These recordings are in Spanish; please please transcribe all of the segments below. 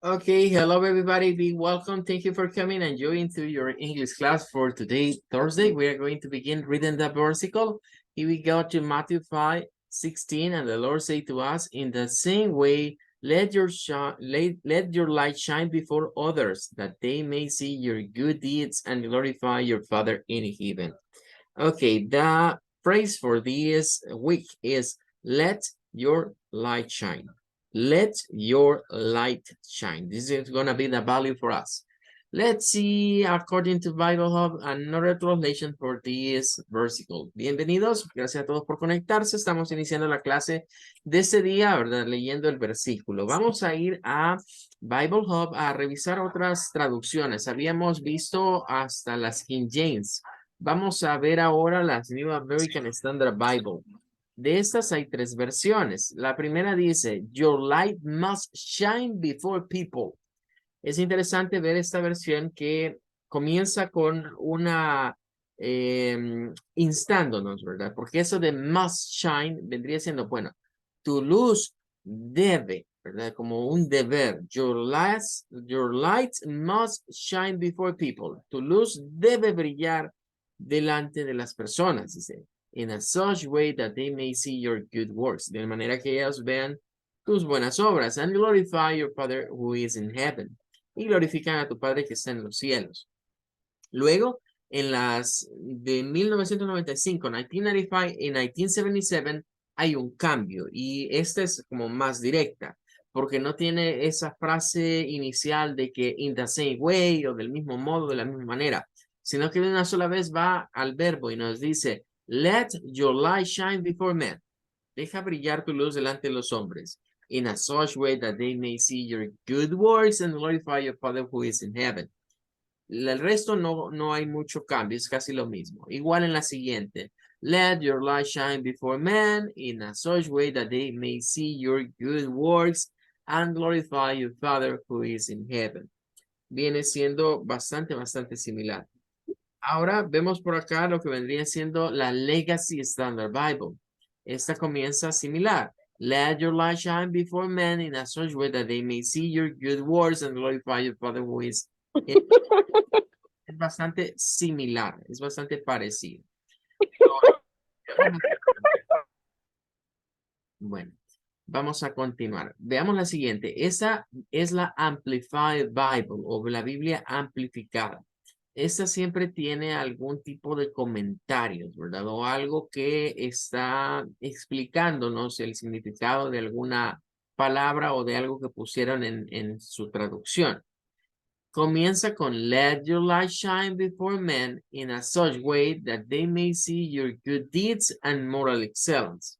Okay, hello everybody, be welcome. Thank you for coming and joining to your English class for today, Thursday. We are going to begin reading the versicle. Here we go to Matthew 5:16, and the Lord said to us, in the same way, let your light shine before others, that they may see your good deeds and glorify your Father in heaven. Okay, the phrase for this week is let your light shine. Let your light shine. This is going to be the value for us. Let's see, according to Bible Hub, another translation for this versicle. Bienvenidos, gracias a todos por conectarse. Estamos iniciando la clase de ese día, ¿verdad? Leyendo el versículo. Vamos a ir a Bible Hub a revisar otras traducciones. Habíamos visto hasta las King James. Vamos a ver ahora las New American Standard Bible. De estas hay tres versiones. La primera dice, Your light must shine before people. Es interesante ver esta versión que comienza con una instándonos, ¿verdad? Porque eso de must shine vendría siendo, bueno, tu luz debe, ¿verdad? Como un deber. Your light must shine before people. Tu luz debe brillar delante de las personas, dice. In a such way that they may see your good works. De manera que ellos vean tus buenas obras. And glorify your Father who is in heaven. Y glorifican a tu Padre que está en los cielos. Luego, en las de 1995, 1995 y 1977, hay un cambio. Y esta es como más directa, porque no tiene esa frase inicial de que in the same way o del mismo modo, de la misma manera, sino que de una sola vez va al verbo y nos dice, let your light shine before men. Deja brillar tu luz delante de los hombres. In a such way that they may see your good works and glorify your Father who is in heaven. El resto no hay mucho cambio, es casi lo mismo. Igual en la siguiente. Let your light shine before men in a such way that they may see your good works and glorify your Father who is in heaven. Viene siendo bastante similar. Ahora vemos por acá lo que vendría siendo la Legacy Standard Bible. Esta comienza similar. Let your light shine before men in a such way that they may see your good works and glorify your Father who is in heaven. Es bastante similar, es bastante parecido. Bueno, vamos a continuar. Veamos la siguiente. Esa es la Amplified Bible o la Biblia amplificada. Esta siempre tiene algún tipo de comentarios, ¿verdad? O algo que está explicándonos el significado de alguna palabra o de algo que pusieron en su traducción. Comienza con let your light shine before men in a such way that they may see your good deeds and moral excellence.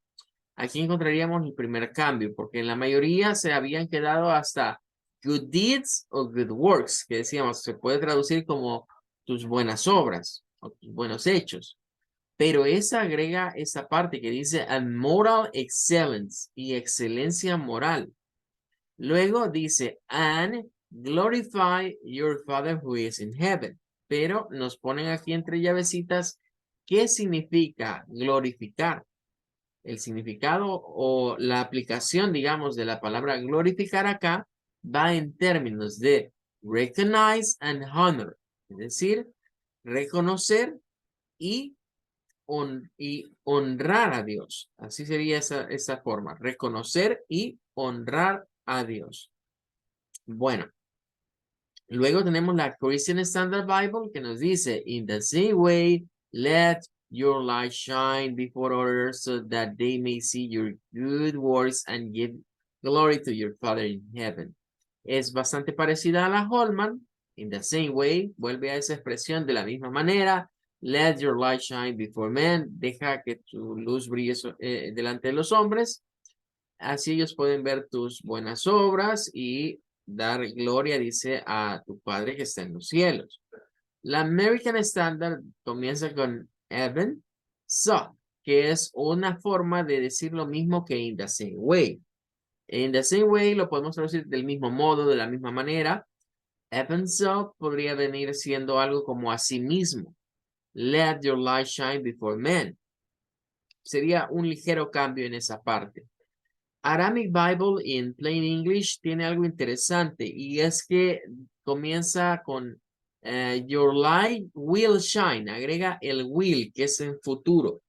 Aquí encontraríamos el primer cambio, porque en la mayoría se habían quedado hasta good deeds o good works, que decíamos, se puede traducir como tus buenas obras o tus buenos hechos. Pero esa agrega esa parte que dice and moral excellence y excelencia moral. Luego dice and glorify your Father who is in heaven. Pero nos ponen aquí entre llavecitas, ¿qué significa glorificar? El significado o la aplicación, digamos, de la palabra glorificar acá va en términos de recognize and honor, es decir, reconocer y, honrar a Dios. Así sería esa forma, reconocer y honrar a Dios. Bueno, luego tenemos la Christian Standard Bible que nos dice, in the same way, let your light shine before others so that they may see your good works and give glory to your Father in heaven. Es bastante parecida a la Holman. In the same way, vuelve a esa expresión de la misma manera. Let your light shine before men. Deja que tu luz brille delante de los hombres. Así ellos pueden ver tus buenas obras y dar gloria, dice, a tu Padre que está en los cielos. La American Standard comienza con even, so, que es una forma de decir lo mismo que in the same way. In the same way lo podemos traducir del mismo modo, de la misma manera. Even so podría venir siendo algo como a sí mismo. Let your light shine before men. Sería un ligero cambio en esa parte. Aramaic Bible in Plain English tiene algo interesante y es que comienza con Your light will shine, agrega el will, que es en futuro.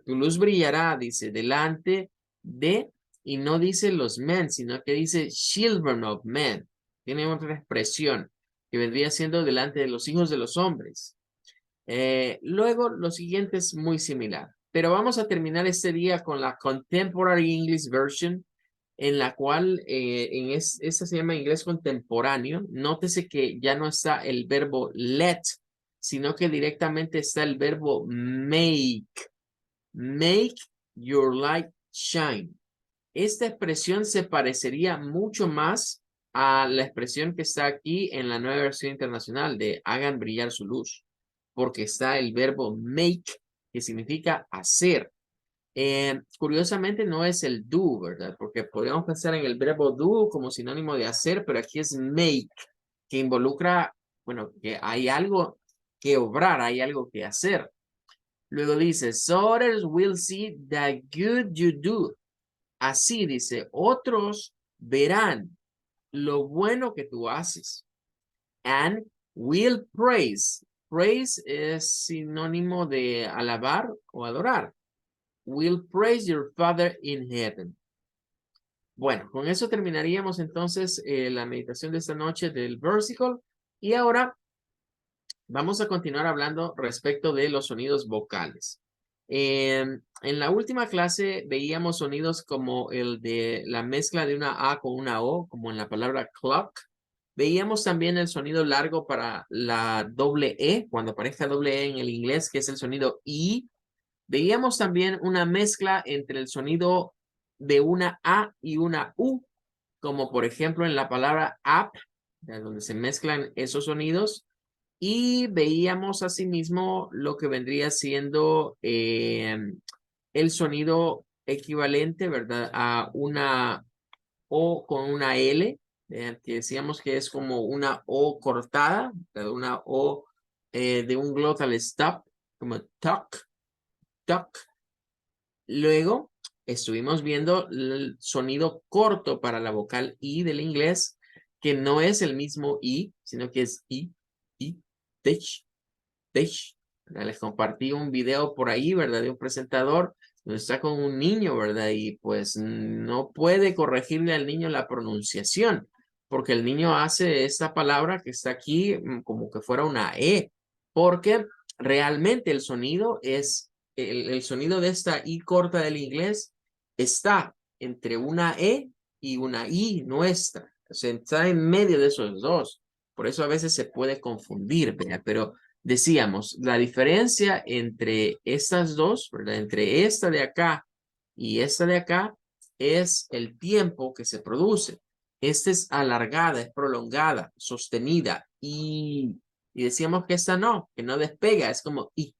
Tu luz brillará, dice, delante de, y no dice los men, sino que dice children of men. Tiene otra expresión que vendría siendo delante de los hijos de los hombres. Luego, lo siguiente es muy similar, pero vamos a terminar este día con la Contemporary English Version, en la cual esta se llama inglés contemporáneo. Nótese que ya no está el verbo let, sino que directamente está el verbo make. Make your light shine. Esta expresión se parecería mucho más a la expresión que está aquí en la nueva versión internacional de hagan brillar su luz, porque está el verbo make, que significa hacer. Curiosamente no es el do, ¿verdad? Porque podríamos pensar en el verbo do como sinónimo de hacer, pero aquí es make, que involucra, bueno, que hay algo que obrar, hay algo que hacer. Luego dice, so others will see the good you do. Así dice, otros verán lo bueno que tú haces. And will praise. Praise es sinónimo de alabar o adorar. Will praise your Father in heaven. Bueno, con eso terminaríamos entonces la meditación de esta noche del versicle. Y ahora vamos a continuar hablando respecto de los sonidos vocales. En la última clase veíamos sonidos como el de la mezcla de una A con una O, como en la palabra clock. Veíamos también el sonido largo para la doble E, cuando aparezca doble E en el inglés, que es el sonido I. Veíamos también una mezcla entre el sonido de una A y una U, como por ejemplo en la palabra up, donde se mezclan esos sonidos. Y veíamos asimismo lo que vendría siendo el sonido equivalente, ¿verdad? A una O con una L, que decíamos que es como una O cortada, ¿verdad? Una O de un glottal stop, como tuck, tuck. Luego estuvimos viendo el sonido corto para la vocal I del inglés, que no es el mismo I, sino que es I, teach, teach. Les compartí un video por ahí, ¿verdad? De un presentador donde está con un niño, ¿verdad? Y pues no puede corregirle al niño la pronunciación, porque el niño hace esta palabra que está aquí como que fuera una E, porque realmente el sonido es, el sonido de esta I corta del inglés está entre una E y una I nuestra. O sea, está en medio de esos dos. Por eso a veces se puede confundir, ¿verdad? Pero decíamos, la diferencia entre estas dos, ¿verdad? Entre esta de acá y esta de acá es el tiempo que se produce. Esta es alargada, es prolongada, sostenida y decíamos que esta no, que no despega, es como y,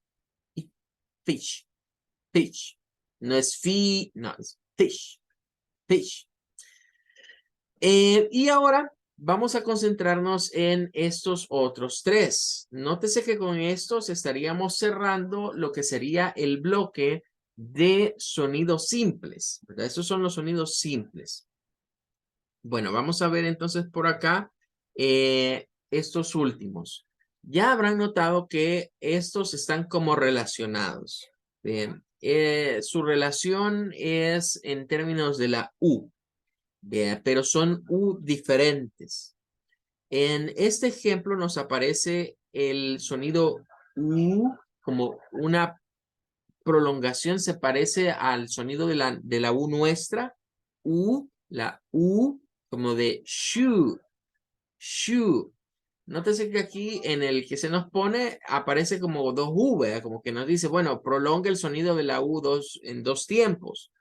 fish, fish. No es no, es fish, fish. Y ahora vamos a concentrarnos en estos otros tres. Nótese que con estos estaríamos cerrando lo que sería el bloque de sonidos simples, ¿verdad? Estos son los sonidos simples. Bueno, vamos a ver entonces por acá estos últimos. Ya habrán notado que estos están como relacionados. Bien, su relación es en términos de la U. Bien, pero son U diferentes. En este ejemplo nos aparece el sonido U como una prolongación, se parece al sonido de la U nuestra. U, la U como de shoe, shoe. Nótese que aquí en el que se nos pone aparece como dos V, como que nos dice, bueno, prolonga el sonido de la U en dos tiempos.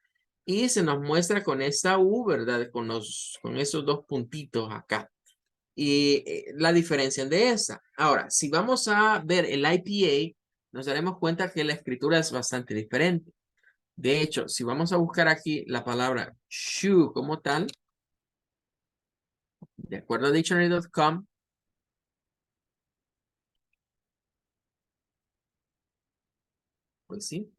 Y se nos muestra con esta U, ¿verdad? Con esos dos puntitos acá. Y la diferencia de esta. Ahora, si vamos a ver el IPA, nos daremos cuenta que la escritura es bastante diferente. De hecho, si vamos a buscar aquí la palabra shoe como tal, de acuerdo a dictionary.com, pues sí,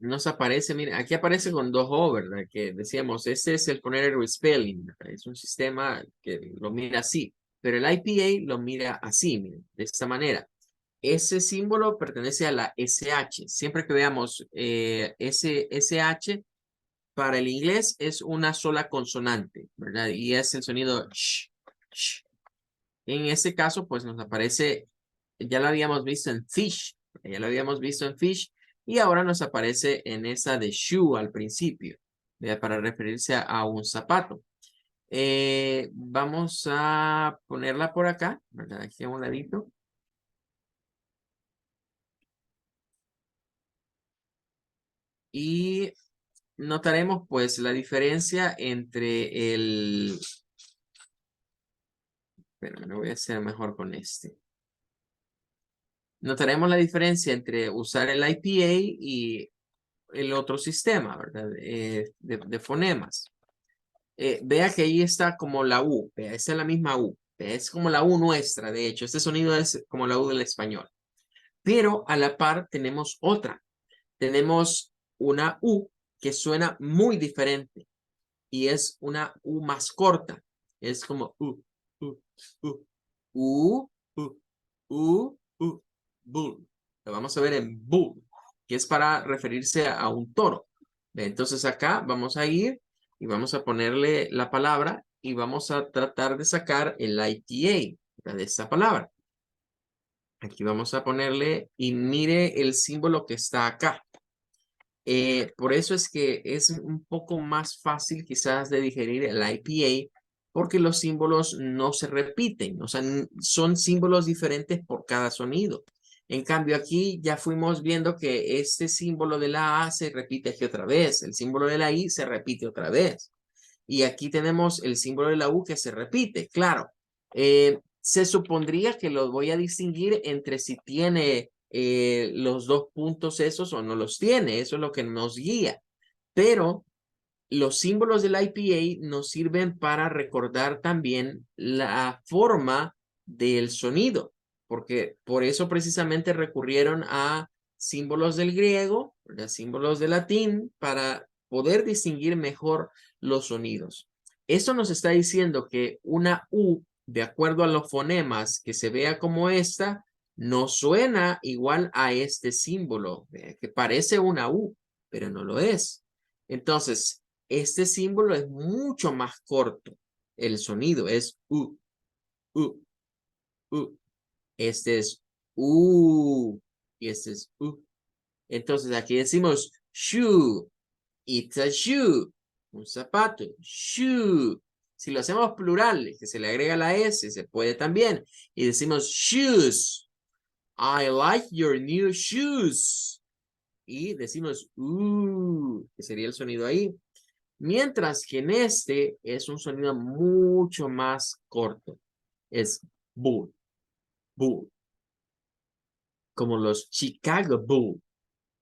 nos aparece, mira, aquí aparece con dos O, ¿verdad? Que decíamos, este es el poner el respelling, ¿verdad? Es un sistema que lo mira así, pero el IPA lo mira así, miren, de esta manera. Ese símbolo pertenece a la SH. Siempre que veamos ese SH, para el inglés es una sola consonante, ¿verdad? Y es el sonido sh, sh. En ese caso, pues nos aparece, ya lo habíamos visto en fish, ya lo habíamos visto en fish, y ahora nos aparece en esa de shoe al principio, ¿verdad? Para referirse a un zapato. Vamos a ponerla por acá, ¿verdad? Aquí a un ladito. Y notaremos pues la diferencia entre el... Pero me voy a hacer mejor con este. Notaremos la diferencia entre usar el IPA y el otro sistema, ¿verdad? De fonemas. Vea que ahí está como la U, vea, esa es la misma U, vea, es como la U nuestra, de hecho, este sonido es como la U del español. Pero a la par tenemos otra, tenemos una U que suena muy diferente y es una U más corta, es como U, U, U, U, bull. Lo vamos a ver en bull, que es para referirse a un toro. Entonces acá vamos a ir y vamos a ponerle la palabra y vamos a tratar de sacar el ITA de esta palabra. Aquí vamos a ponerle y mire el símbolo que está acá. Por eso es que es un poco más fácil quizás de digerir el IPA porque los símbolos no se repiten, o sea, son símbolos diferentes por cada sonido. En cambio aquí ya fuimos viendo que este símbolo de la A se repite aquí otra vez, el símbolo de la I se repite otra vez. Y aquí tenemos el símbolo de la U que se repite, claro. Se supondría que los voy a distinguir entre si tiene los dos puntos esos o no los tiene. Eso es lo que nos guía. Pero los símbolos del IPA nos sirven para recordar también la forma del sonido, porque por eso precisamente recurrieron a símbolos del griego, a símbolos del latín, para poder distinguir mejor los sonidos. Esto nos está diciendo que una U, de acuerdo a los fonemas que se vea como esta, no suena igual a este símbolo, que parece una U, pero no lo es. Entonces, este símbolo es mucho más corto. El sonido es U, U. Este es y este es Entonces aquí decimos shoe, it's a shoe, un zapato, shoe. Si lo hacemos plural, que se le agrega la S, se puede también. Y decimos shoes, I like your new shoes. Y decimos que sería el sonido ahí. Mientras que en este es un sonido mucho más corto. Es bull, bull. Como los Chicago Bulls,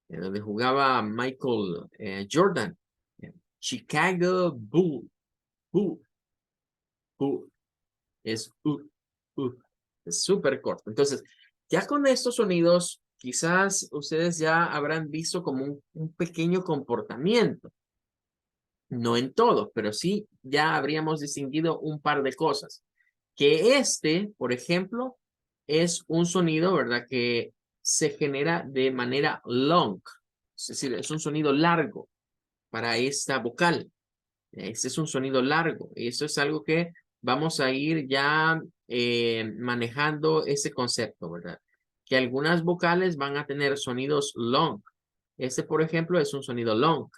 donde jugaba Michael Jordan. Chicago Bull, bull, bull. Es es súper corto. Entonces, ya con estos sonidos, quizás ustedes ya habrán visto como un pequeño comportamiento. No en todos, pero sí ya habríamos distinguido un par de cosas. Que este, por ejemplo, es un sonido, ¿verdad? Que se genera de manera long. Es decir, es un sonido largo para esta vocal. Este es un sonido largo. Y eso es algo que vamos a ir ya manejando ese concepto, ¿verdad? Que algunas vocales van a tener sonidos long. Este, por ejemplo, es un sonido long.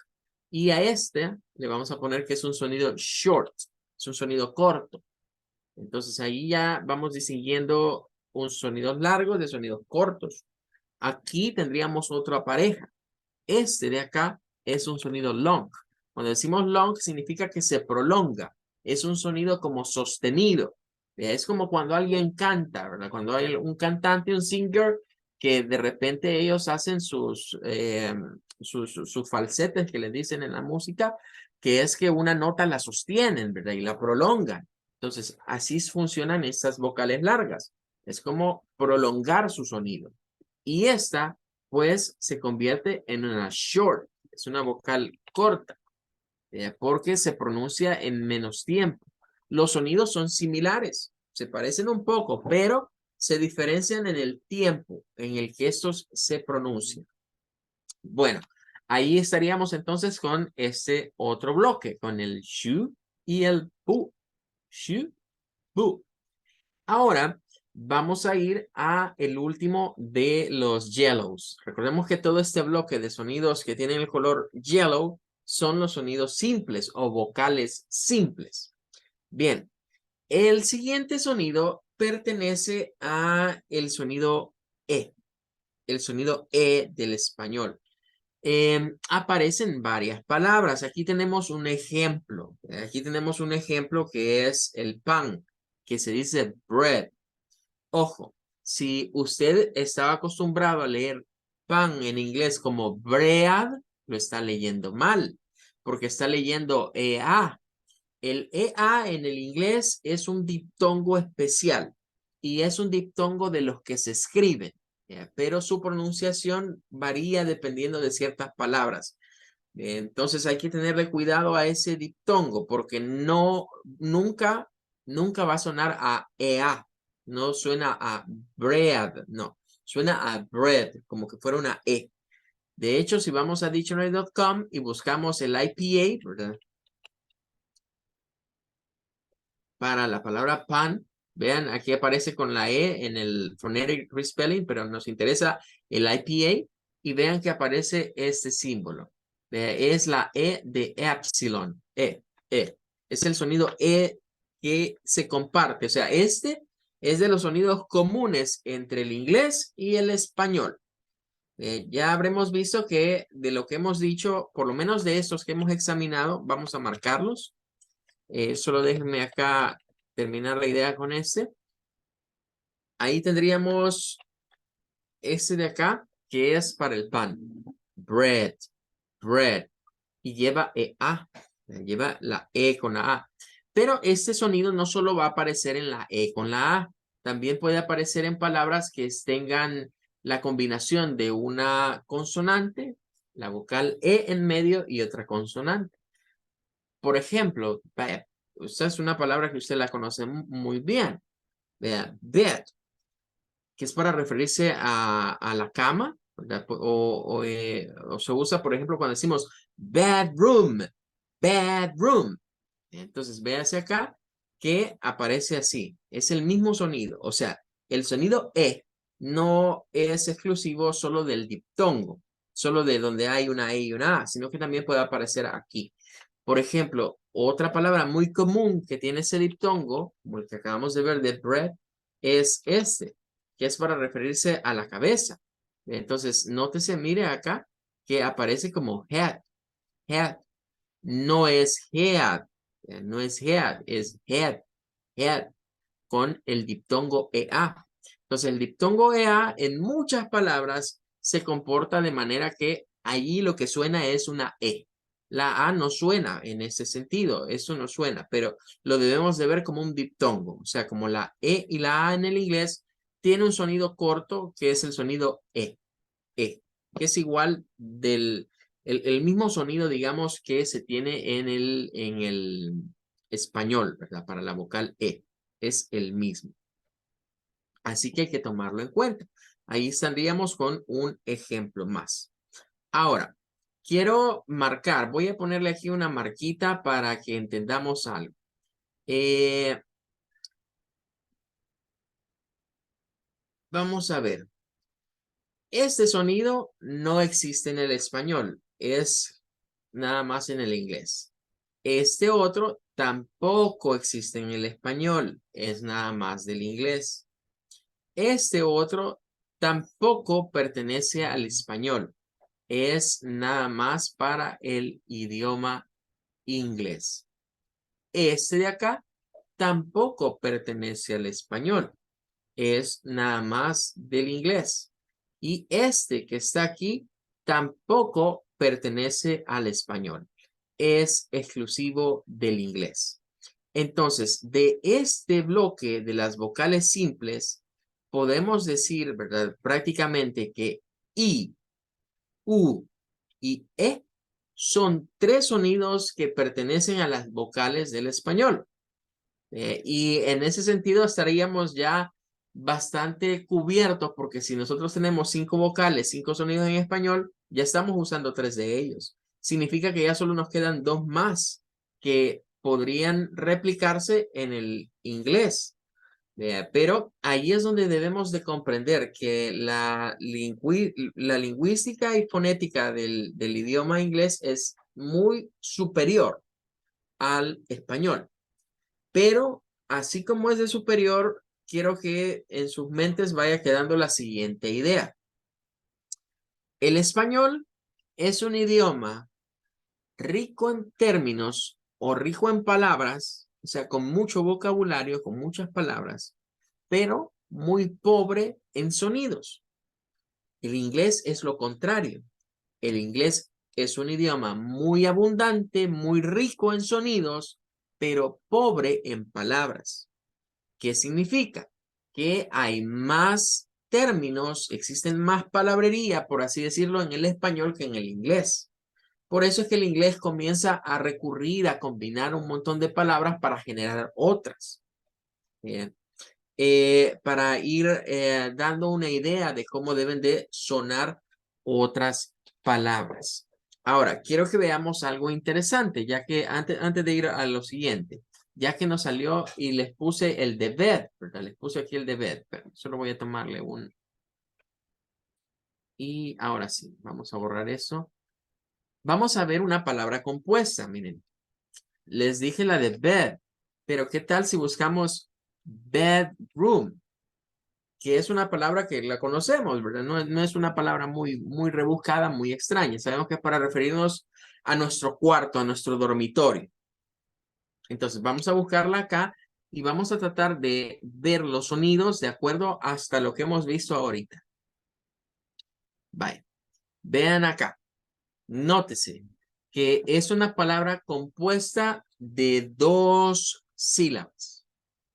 Y a este le vamos a poner que es un sonido short. Es un sonido corto. Entonces ahí ya vamos distinguiendo un sonido largo de sonidos cortos. Aquí tendríamos otra pareja. Este de acá es un sonido long. Cuando decimos long significa que se prolonga. Es un sonido como sostenido. Es como cuando alguien canta, ¿verdad? Cuando hay un cantante, un singer, que de repente ellos hacen sus falsetes que les dicen en la música, que es que una nota la sostienen, ¿verdad? Y la prolongan. Entonces, así funcionan estas vocales largas. Es como prolongar su sonido. Y esta, pues, se convierte en una short. es una vocal corta, porque se pronuncia en menos tiempo. Los sonidos son similares, se parecen un poco, pero se diferencian en el tiempo en el que estos se pronuncian. Bueno, ahí estaríamos entonces con este otro bloque, con el shu y el bu. Shu, bu. Ahora vamos a ir a el último de los yellows. Recordemos que todo este bloque de sonidos que tienen el color yellow son los sonidos simples o vocales simples. Bien, el siguiente sonido pertenece a el sonido E del español. Aparecen varias palabras. Aquí tenemos un ejemplo. Aquí tenemos un ejemplo que es el pan, que se dice bread. Ojo, si usted estaba acostumbrado a leer pan en inglés como bread, lo está leyendo mal, porque está leyendo EA. El EA en el inglés es un diptongo especial y es un diptongo de los que se escriben, pero su pronunciación varía dependiendo de ciertas palabras. Entonces hay que tenerle cuidado a ese diptongo porque nunca va a sonar a EA, no suena a bread, no, suena a bread, como que fuera una E. De hecho, si vamos a dictionary.com y buscamos el IPA, ¿verdad? Para la palabra pan, vean, aquí aparece con la E en el phonetic respelling, pero nos interesa el IPA y vean que aparece este símbolo. Es la E de epsilon, E. Es el sonido E que se comparte, o sea, este es de los sonidos comunes entre el inglés y el español. Ya habremos visto que de lo que hemos dicho, por lo menos de estos que hemos examinado, vamos a marcarlos. Solo déjenme acá terminar la idea con este. Ahí tendríamos este de acá, que es para el pan. Bread, bread. Y lleva EA, lleva la E con la A. Pero este sonido no solo va a aparecer en la E con la A, también puede aparecer en palabras que tengan la combinación de una consonante, la vocal E en medio y otra consonante. Por ejemplo, bed. Esta es una palabra que usted la conoce muy bien. Vea, bed, que es para referirse a la cama, ¿verdad? O se usa, por ejemplo, cuando decimos bedroom, bedroom. Entonces, véase acá que aparece así. Es el mismo sonido. O sea, el sonido E no es exclusivo solo del diptongo, solo de donde hay una E y una A, sino que también puede aparecer aquí. Por ejemplo, otra palabra muy común que tiene ese diptongo, como el que acabamos de ver de bread, es este, que es para referirse a la cabeza. Entonces, nótese, mire acá, que aparece como head, head. No es head, no es head, es head, head, con el diptongo EA. Entonces, el diptongo EA en muchas palabras se comporta de manera que allí lo que suena es una E. La A no suena en ese sentido, eso no suena, pero lo debemos de ver como un diptongo, o sea, como la E y la A en el inglés tiene un sonido corto que es el sonido E, que es igual el mismo sonido, digamos, que se tiene en el español, ¿verdad? Para la vocal E, es el mismo. Así que hay que tomarlo en cuenta. Ahí estaríamos con un ejemplo más. Ahora, quiero marcar, voy a ponerle aquí una marquita para que entendamos algo. Vamos a ver. Este sonido no existe en el español, es nada más en el inglés. Este otro tampoco existe en el español, es nada más del inglés. Este otro tampoco pertenece al español, es nada más para el idioma inglés. Este de acá tampoco pertenece al español, es nada más del inglés. Y este que está aquí tampoco pertenece al español, es exclusivo del inglés. Entonces, de este bloque de las vocales simples, podemos decir, ¿verdad? Prácticamente que I, U y E son 3 sonidos que pertenecen a las vocales del español. Y en ese sentido estaríamos ya bastante cubiertos porque si nosotros tenemos 5 vocales, 5 sonidos en español, ya estamos usando 3 de ellos. Significa que ya solo nos quedan 2 más que podrían replicarse en el inglés. Pero ahí es donde debemos de comprender que la lingüística y fonética del idioma inglés es muy superior al español. Pero así como es de superior, quiero que en sus mentes vaya quedando la siguiente idea. El español es un idioma rico en términos o rico en palabras, o sea, con mucho vocabulario, con muchas palabras, pero muy pobre en sonidos. El inglés es lo contrario. El inglés es un idioma muy abundante, muy rico en sonidos, pero pobre en palabras. ¿Qué significa? Que hay más términos, existen más palabrería, por así decirlo, en el español que en el inglés. Por eso es que el inglés comienza a recurrir a combinar un montón de palabras para generar otras. Bien. Para ir dando una idea de cómo deben de sonar otras palabras. Ahora, quiero que veamos algo interesante, ya que antes de ir a lo siguiente, ya que nos salió y les puse el deber, ¿verdad? Les puse aquí el deber, pero solo voy a tomarle un. Y ahora sí, vamos a borrar eso. Vamos a ver una palabra compuesta, miren. Les dije la de bed, pero ¿qué tal si buscamos bedroom? Que es una palabra que la conocemos, ¿verdad? No es una palabra muy rebuscada, muy extraña. Sabemos que es para referirnos a nuestro cuarto, a nuestro dormitorio. Entonces vamos a buscarla acá y vamos a tratar de ver los sonidos de acuerdo hasta lo que hemos visto ahorita. Vaya, vean acá. Nótese que es una palabra compuesta de 2 sílabas.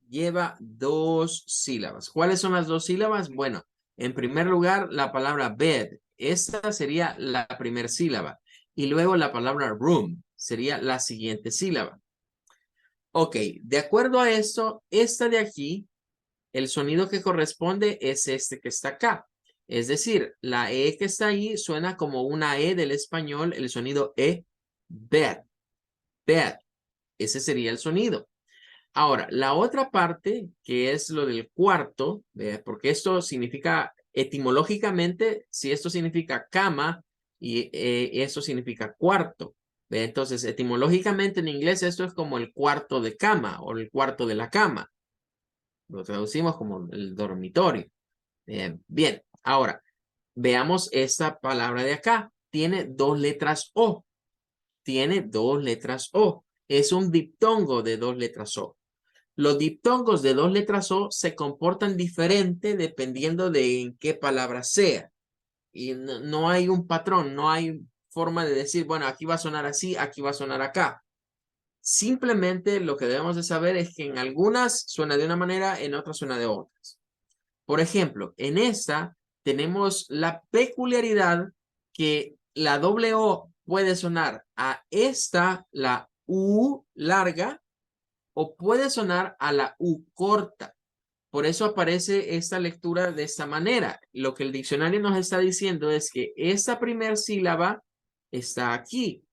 Lleva 2 sílabas. ¿Cuáles son las 2 sílabas? Bueno, en primer lugar, la palabra bed. Esta sería la primera sílaba. Y luego la palabra room sería la siguiente sílaba. Ok, de acuerdo a esto, esta de aquí, el sonido que corresponde es este que está acá. Es decir, la E que está ahí suena como una E del español, el sonido E, bed, bed. Ese sería el sonido. Ahora, la otra parte, que es lo del cuarto, porque esto significa etimológicamente, si esto significa cama y eso significa cuarto. Entonces, etimológicamente en inglés esto es como el cuarto de cama o el cuarto de la cama. Lo traducimos como el dormitorio. Bien, ahora, veamos esta palabra de acá. Tiene 2 letras O. Tiene 2 letras O. Es un diptongo de 2 letras O. Los diptongos de 2 letras O se comportan diferente dependiendo de en qué palabra sea. Y no hay un patrón, no hay forma de decir, bueno, aquí va a sonar así, aquí va a sonar acá. Simplemente lo que debemos de saber es que en algunas suena de una manera, en otras suena de otras. Por ejemplo, en esta tenemos la peculiaridad que la doble O puede sonar a esta, la U larga, o puede sonar a la U corta. Por eso aparece esta lectura de esta manera. Lo que el diccionario nos está diciendo es que esta primera sílaba está aquí.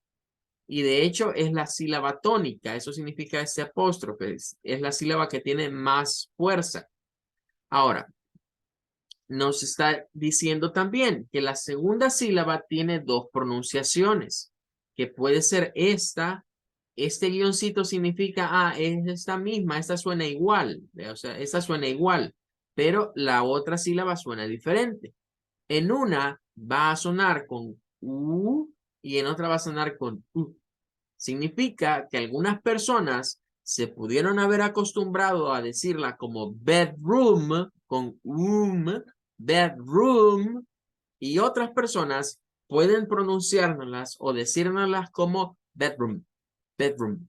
Y de hecho es la sílaba tónica. Eso significa este apóstrofe. Es la sílaba que tiene más fuerza. Ahora, nos está diciendo también que la segunda sílaba tiene 2 pronunciaciones. Que puede ser esta. Este guioncito significa, es esta misma, esta suena igual, o sea, esta suena igual, pero la otra sílaba suena diferente. En una va a sonar con U y en otra va a sonar con U. Significa que algunas personas se pudieron haber acostumbrado a decirla como bedroom, con bedroom, y otras personas pueden pronunciárnoslas o decírnoslas como bedroom. Bedroom,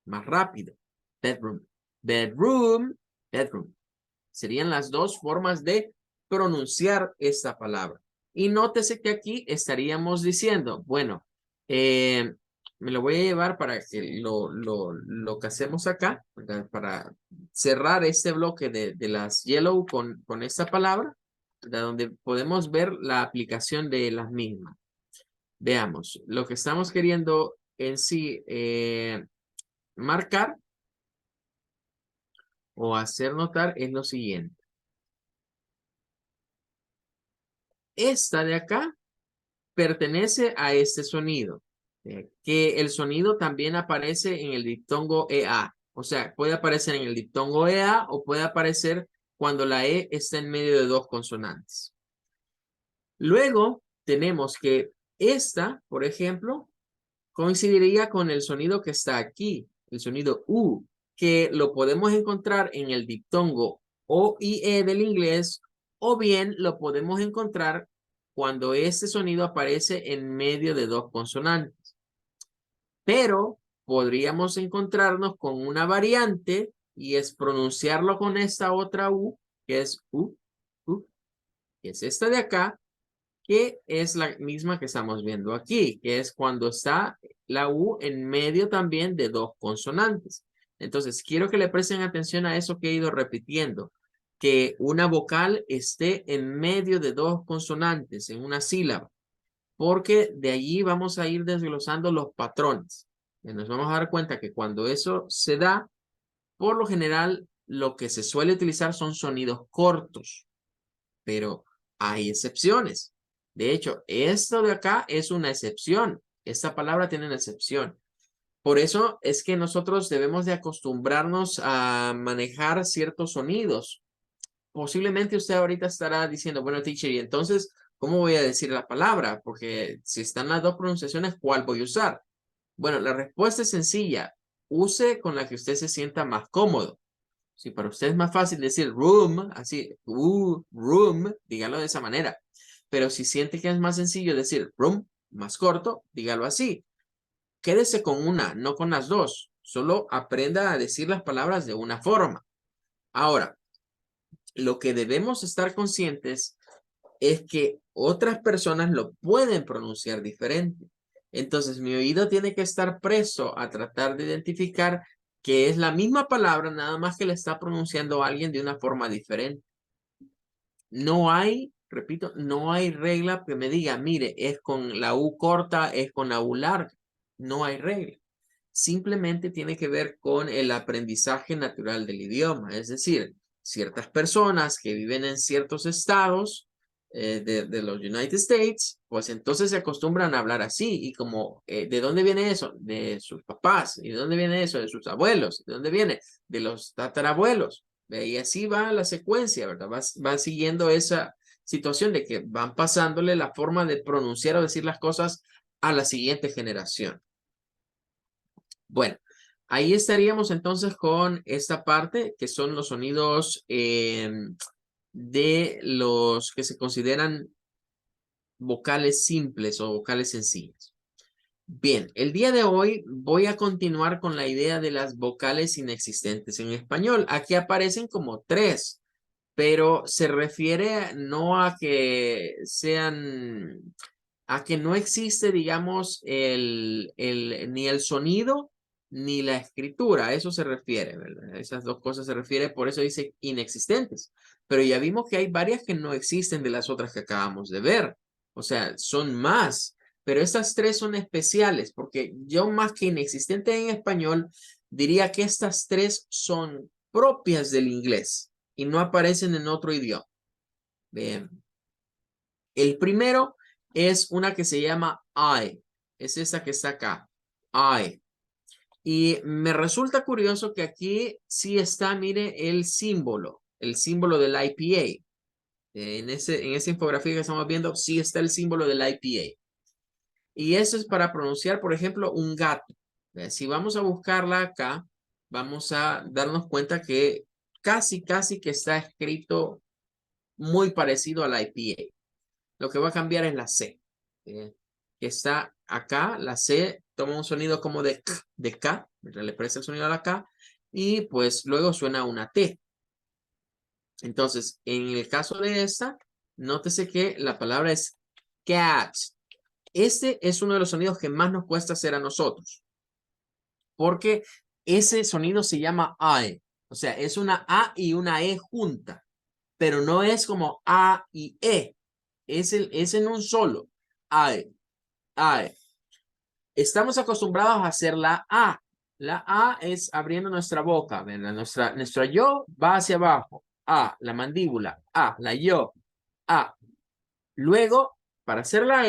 más rápido. Bedroom, bedroom, bedroom. Serían las 2 formas de pronunciar esta palabra. Y nótese que aquí estaríamos diciendo, bueno, Me lo voy a llevar para que lo que hacemos acá, ¿verdad? Para cerrar este bloque de las yellow con esta palabra, ¿verdad? Donde podemos ver la aplicación de las mismas. Veamos, lo que estamos queriendo en sí marcar o hacer notar es lo siguiente. Esta de acá pertenece a este sonido, que el sonido también aparece en el diptongo EA. O sea, puede aparecer en el diptongo EA o puede aparecer cuando la E está en medio de dos consonantes. Luego tenemos que esta, por ejemplo, coincidiría con el sonido que está aquí, el sonido U, que lo podemos encontrar en el diptongo O y E del inglés, o bien lo podemos encontrar cuando este sonido aparece en medio de dos consonantes. Pero podríamos encontrarnos con una variante y es pronunciarlo con esta otra U, que es U, que es esta de acá, que es la misma que estamos viendo aquí, que es cuando está la U en medio también de dos consonantes. Entonces, quiero que le presten atención a eso que he ido repitiendo, que una vocal esté en medio de dos consonantes en una sílaba, porque de allí vamos a ir desglosando los patrones. Y nos vamos a dar cuenta que cuando eso se da, por lo general, lo que se suele utilizar son sonidos cortos, pero hay excepciones. De hecho, esto de acá es una excepción. Esta palabra tiene una excepción. Por eso es que nosotros debemos de acostumbrarnos a manejar ciertos sonidos. Posiblemente usted ahorita estará diciendo, bueno, teacher, y entonces, ¿cómo voy a decir la palabra? Porque si están las dos pronunciaciones, ¿cuál voy a usar? Bueno, la respuesta es sencilla. Use con la que usted se sienta más cómodo. Si para usted es más fácil decir room, así, room, dígalo de esa manera. Pero si siente que es más sencillo decir room, más corto, dígalo así. Quédese con una, no con las dos. Solo aprenda a decir las palabras de una forma. Ahora, lo que debemos estar conscientes es que otras personas lo pueden pronunciar diferente. Entonces, mi oído tiene que estar preso a tratar de identificar que es la misma palabra, nada más que le está pronunciando a alguien de una forma diferente. No hay, repito, no hay regla que me diga, mire, es con la U corta, es con la U larga. No hay regla. Simplemente tiene que ver con el aprendizaje natural del idioma. Es decir, ciertas personas que viven en ciertos estados de los United States, pues entonces se acostumbran a hablar así. Y como, ¿de dónde viene eso? De sus papás. ¿Y de dónde viene eso? De sus abuelos. ¿De dónde viene? De los tatarabuelos. Y así va la secuencia, ¿verdad? Va siguiendo esa situación de que van pasándole la forma de pronunciar o decir las cosas a la siguiente generación. Bueno, ahí estaríamos entonces con esta parte que son los sonidos de los que se consideran vocales simples o vocales sencillas. Bien, el día de hoy voy a continuar con la idea de las vocales inexistentes en español. Aquí aparecen como tres, pero se refiere no a que sean, a que no existe, digamos, ni el sonido ni la escritura. A eso se refiere, ¿verdad? Esas dos cosas se refiere, por eso dice inexistentes. Pero ya vimos que hay varias que no existen de las otras que acabamos de ver. O sea, son más. Pero estas tres son especiales, porque yo más que inexistente en español, diría que estas tres son propias del inglés y no aparecen en otro idioma. Bien. El primero es una que se llama I. Es esa que está acá. I. Y me resulta curioso que aquí sí está, mire, el símbolo del IPA. En esa infografía que estamos viendo, sí está el símbolo del IPA. Y eso es para pronunciar, por ejemplo, un gato. Si vamos a buscarla acá, vamos a darnos cuenta que casi que está escrito muy parecido al IPA. Lo que va a cambiar es la C. Que está acá, la C toma un sonido como de K, le presta el sonido a la K, y pues luego suena una T. Entonces, en el caso de esta, nótese que la palabra es cat. Este es uno de los sonidos que más nos cuesta hacer a nosotros, porque ese sonido se llama AE. O sea, es una A y una E junta, pero no es como A y E. Es en un solo. AE, AE. Estamos acostumbrados a hacer la A. La A es abriendo nuestra boca, ¿verdad? Nuestra yo va hacia abajo. A, la mandíbula. A, la yo. A. Luego, para hacer la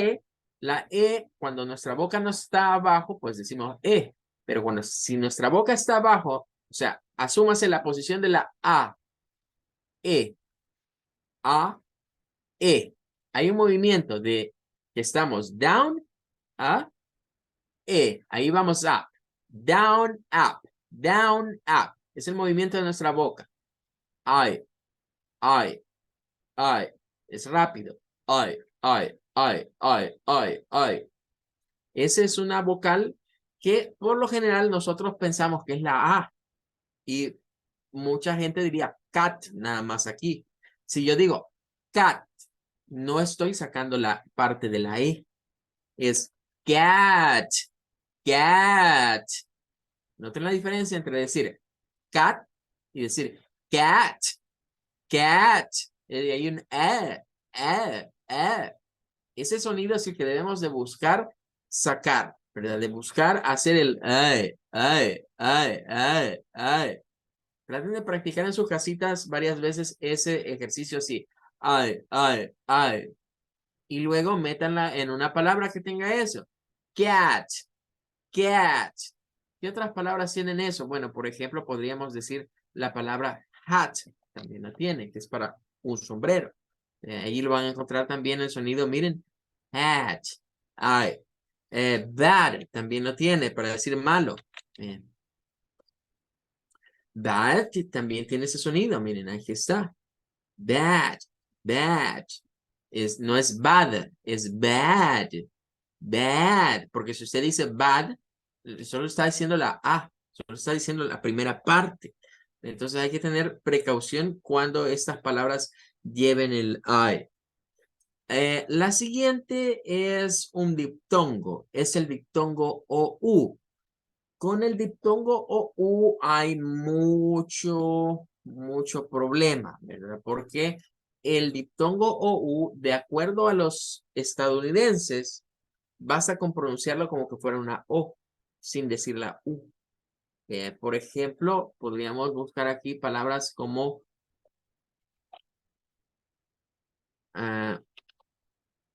E, cuando nuestra boca no está abajo, pues decimos E. Pero si nuestra boca está abajo, o sea, asúmase la posición de la A, E, A, E. Hay un movimiento de que estamos down, A, E. Ahí vamos up, down, up, down, up. Es el movimiento de nuestra boca. I, I, I. Es rápido. I, I, I, I, I, I. Esa es una vocal que por lo general nosotros pensamos que es la A y mucha gente diría cat nada más aquí. Si yo digo cat, no estoy sacando la parte de la E, es cat, cat. Noten la diferencia entre decir cat y decir cat, cat. Hay un ese sonido es el que debemos de buscar sacar, ¿verdad? De buscar hacer el ay, ay, ay, ay, ay. Traten de practicar en sus casitas varias veces ese ejercicio así. Ay, ay, ay. Y luego métanla en una palabra que tenga eso. Cat, cat. ¿Qué otras palabras tienen eso? Bueno, por ejemplo, podríamos decir la palabra hat. También la tiene, que es para un sombrero. Ahí lo van a encontrar también el sonido, miren. Hat. Ay. Bad también lo tiene para decir malo. Bad también tiene ese sonido. Miren, aquí está. Bad. Bad. No es bad, es bad. Bad. Porque si usted dice bad, solo está diciendo la A. Solo está diciendo la primera parte. Entonces hay que tener precaución cuando estas palabras lleven el I. La siguiente es un diptongo. Es el diptongo OU. Con el diptongo OU hay mucho problema, ¿verdad? Porque el diptongo OU, de acuerdo a los estadounidenses, basta con pronunciarlo como que fuera una O, sin decir la U. Por ejemplo, podríamos buscar aquí palabras como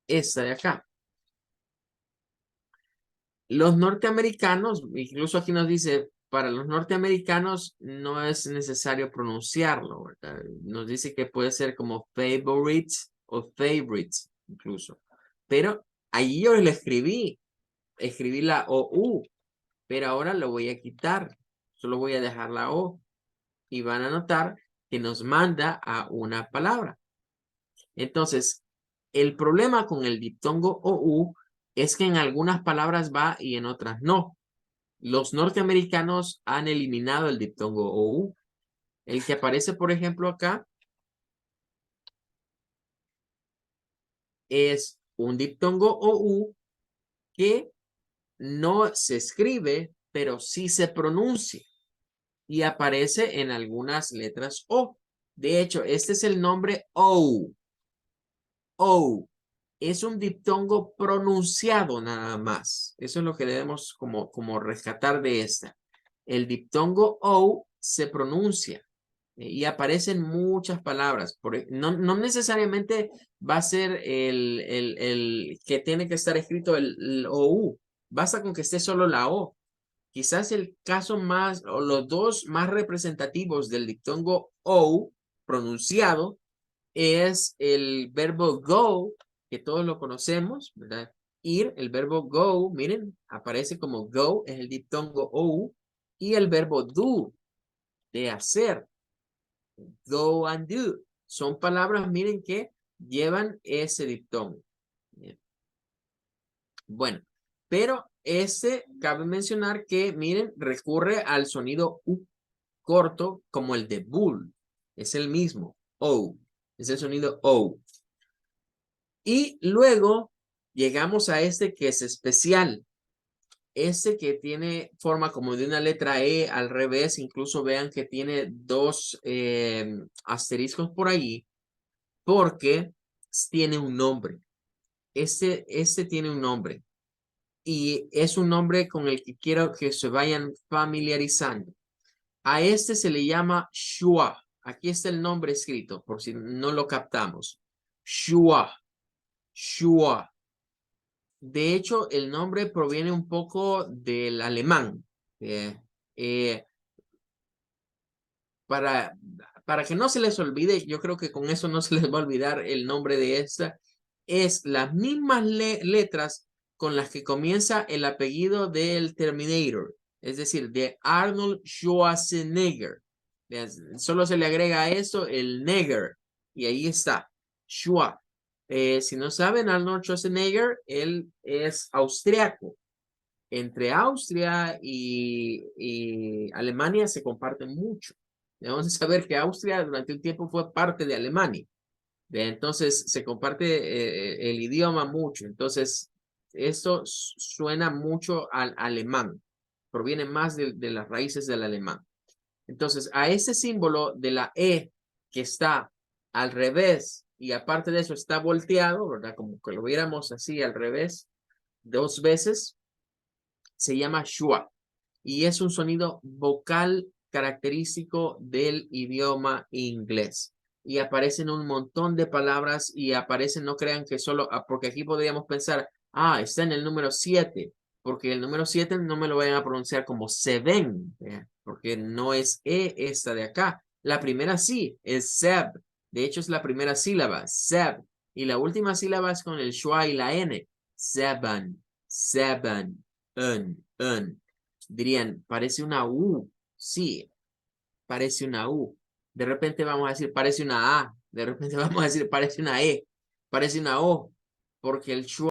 esta de acá. Los norteamericanos, incluso aquí nos dice, para los norteamericanos no es necesario pronunciarlo, ¿verdad? Nos dice que puede ser como favorites o favorites, incluso. Pero allí yo le escribí la OU, pero ahora lo voy a quitar. Solo voy a dejar la O y van a notar que nos manda a una palabra. Entonces, el problema con el diptongo OU es que en algunas palabras va y en otras no. Los norteamericanos han eliminado el diptongo OU. El que aparece, por ejemplo, acá es un diptongo OU que no se escribe, pero sí se pronuncia y aparece en algunas letras O. De hecho, este es el nombre OU. OU. Es un diptongo pronunciado nada más. Eso es lo que debemos como rescatar de esta. El diptongo O se pronuncia y aparecen muchas palabras. No necesariamente va a ser el que tiene que estar escrito el OU. Basta con que esté solo la O. Quizás el caso más, o los dos más representativos del diptongo O pronunciado es el verbo go, que todos lo conocemos, ¿verdad? Ir, el verbo go, miren, aparece como go, es el diptongo O, y el verbo do, de hacer, go and do. Son palabras, miren, que llevan ese diptongo. Bien. Bueno, pero ese cabe mencionar que, miren, recurre al sonido U corto como el de bull. Es el mismo, O. Es el sonido O. Y luego Llegamos a este que es especial. Este que tiene forma como de una letra E al revés. Incluso vean que tiene dos asteriscos por ahí. Porque tiene un nombre. Este tiene un nombre. Y es un nombre con el que quiero que se vayan familiarizando. A este se le llama Shua. Aquí está el nombre escrito, por si no lo captamos. Shua. Shua. De hecho, el nombre proviene un poco del alemán. Eh, eh, para, para que no se les olvide, yo creo que con eso no se les va a olvidar el nombre de esta. Es las mismas letras con las que comienza el apellido del Terminator, es decir, de Arnold Schwarzenegger. Solo se le agrega a eso el Neger y ahí está, Schwa. Si no saben, Arnold Schwarzenegger, él es austriaco. Entre Austria y Alemania se comparten mucho. Debemos saber que Austria durante un tiempo fue parte de Alemania. Entonces se comparte el idioma mucho. Entonces esto suena mucho al alemán. Proviene más de las raíces del alemán. Entonces a ese símbolo de la E que está al revés y aparte de eso está volteado, ¿verdad? Como que lo viéramos así al revés dos veces, se llama schwa y es un sonido vocal característico del idioma inglés. Y aparecen un montón de palabras y aparecen, no crean que solo, porque aquí podríamos pensar, está en el número 7, porque el número 7 no me lo vayan a pronunciar como seven, porque no es E esta de acá. La primera sí, es seb. De hecho, es la primera sílaba, seb. Y la última sílaba es con el schwa y la N. Seven, seven, un. Dirían, parece una U. Sí, parece una U. De repente vamos a decir, parece una A. De repente vamos a decir, parece una E. Parece una O. Porque el schwa